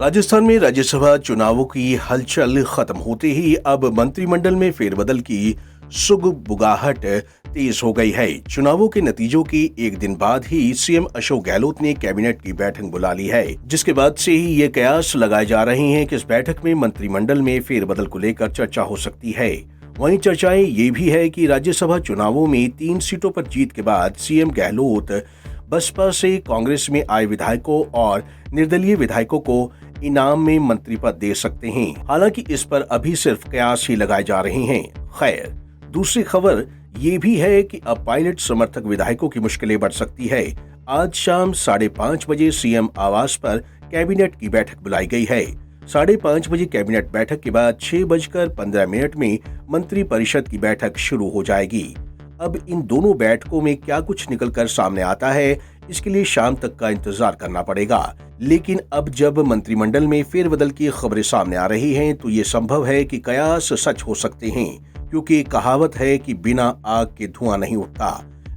राजस्थान में राज्यसभा चुनावों की हलचल खत्म होते ही अब मंत्रिमंडल में फेरबदल की सुगबुगाहट तेज हो गई है। चुनावों के नतीजों के एक दिन बाद ही सीएम अशोक गहलोत ने कैबिनेट की बैठक बुला ली है, जिसके बाद से ही ये कयास लगाए जा रहे हैं कि इस बैठक में मंत्रिमंडल में फेरबदल को लेकर चर्चा हो सकती है। वहीं चर्चाएं ये भी है कि राज्यसभा चुनावों में 3 सीटों पर जीत के बाद सीएम गहलोत बसपा से कांग्रेस में आए विधायकों और निर्दलीय विधायकों को इनाम में मंत्री पद दे सकते हैं। हालांकि इस पर अभी सिर्फ कयास ही लगाए जा रहे हैं। खैर, दूसरी खबर ये भी है कि अब पायलट समर्थक विधायकों की मुश्किलें बढ़ सकती है। आज शाम 5:30 बजे सीएम आवास पर कैबिनेट की बैठक बुलाई गई है। 5:30 बजे कैबिनेट बैठक के बाद 6:15 में मंत्री परिषद की बैठक शुरू हो जाएगी। अब इन दोनों बैठकों में क्या कुछ निकलकर सामने आता है, इसके लिए शाम तक का इंतजार करना पड़ेगा। लेकिन अब जब मंत्रिमंडल में फेरबदल की खबरें सामने आ रही हैं, तो ये संभव है कि कयास सच हो सकते हैं, क्योंकि कहावत है कि बिना आग के धुआं नहीं उठता।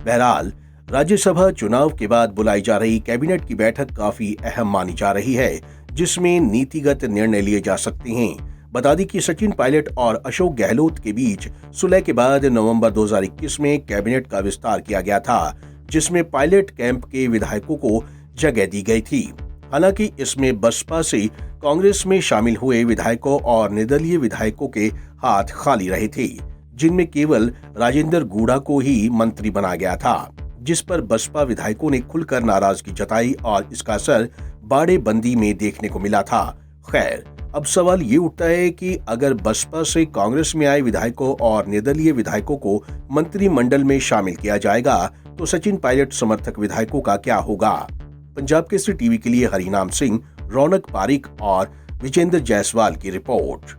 बहरहाल, राज्यसभा चुनाव के बाद बुलाई जा रही कैबिनेट की बैठक काफी अहम मानी जा रही है, जिसमें नीतिगत निर्णय लिए जा सकते हैं। बता दें कि सचिन पायलट और अशोक गहलोत के बीच सुलह के बाद नवंबर 2021 में कैबिनेट का विस्तार किया गया था, जिसमें पायलट कैंप के विधायकों को जगह दी गई थी। हालांकि इसमें बसपा से कांग्रेस में शामिल हुए विधायकों और निर्दलीय विधायकों के हाथ खाली रहे थे, जिनमें केवल राजेंद्र गूढ़ा को ही मंत्री बनाया गया था, जिस पर बसपा विधायकों ने खुलकर नाराजगी जताई और इसका असर बाड़ेबंदी में देखने को मिला था। खैर, अब सवाल ये उठता है कि अगर बसपा से कांग्रेस में आए विधायकों और निर्दलीय विधायकों को मंत्रिमंडल में शामिल किया जाएगा, तो सचिन पायलट समर्थक विधायकों का क्या होगा? पंजाब केसरी टीवी के लिए हरिनाम सिंह, रौनक पारिक और विजेंद्र जायसवाल की रिपोर्ट।